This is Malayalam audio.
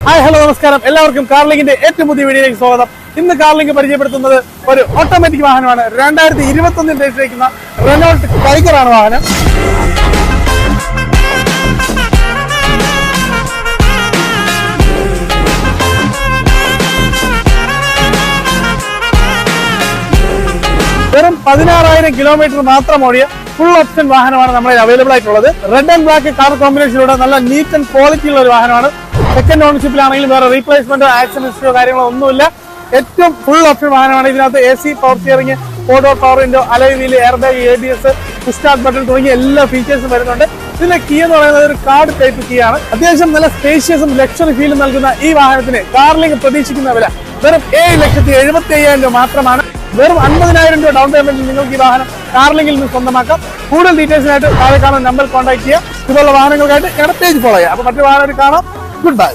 ഹായ് ഹലോ നമസ്കാരം. എല്ലാവർക്കും കാർലിങ്കിന്റെ ഏറ്റവും പുതിയ വീഡിയോയിലേക്ക് സ്വാഗതം. ഇന്ന് കാർലിങ്ക് പരിചയപ്പെടുത്തുന്നത് ഒരു ഓട്ടോമാറ്റിക് വാഹനമാണ്. 2021 രജിസ്ട്രേക്കുന്ന റെനോൾട്ട് ടൈഗർ ആണ് വാഹനം. വെറും 16,000 കിലോമീറ്റർ മാത്രം ഓടിയ ഫുൾ ഓപ്ഷൻ വാഹനമാണ് നമ്മളെ അവൈലബിൾ ആയിട്ടുള്ളത്. റെഡ് ആൻഡ് ബ്ലാക്ക് കളർ കോമ്പിനേഷനിലൂടെ നല്ല നീറ്റ് ആൻഡ് ക്വാളിറ്റി ഉള്ള ഒരു വാഹനമാണ്. സെക്കൻഡ് ഓണർഷിപ്പിലാണെങ്കിലും വേറെ റീപ്ലേസ്മെന്റോ ആക്സിഡന്റ് ഹിസ്റ്ററിയോ കാര്യങ്ങളോ ഒന്നുമില്ല. ഏറ്റവും ഫുൾ ഓപ്ഷൻ വാഹനമാണ്. ഇതിനകത്ത് AC, power steering, 4 door power window, alloy wheel, air bag, ABS, start button തുടങ്ങിയ എല്ലാ ഫീച്ചേഴ്സും വരുന്നുണ്ട്. ഇതിന്റെ കീ എന്ന് പറയുന്നത് ഒരു കാർഡ് ടൈപ്പ് കീ ആണ്. അത്യാവശ്യം നല്ല സ്പേഷ്യസും ലക്ഷറി ഫീലും നൽകുന്ന ഈ വാഹനത്തിന് കാർലിങ്ക് പ്രതീക്ഷിക്കുന്ന വില വെറും 7,75,000 രൂപ മാത്രമാണ്. വെറും 50,000 രൂപ ഡൗൺ പേയ്മെന്റിൽ നിങ്ങൾക്ക് ഈ വാഹനം കാർലിങ്കിൽ നിന്ന് സ്വന്തമാക്കാം. കൂടുതൽ ഡീറ്റെയിൽസിനായിട്ട് താഴെ കാണുന്ന നമ്പർ കോൺടാക്ട് ചെയ്യുക. ഇതുപോലുള്ള വാഹനങ്ങൾക്കായിട്ട് ഞങ്ങളുടെ പേജ് ഫോളോ ചെയ്യുക. അപ്പൊ മറ്റു വാഹനങ്ങൾ കാണാം. Good bye.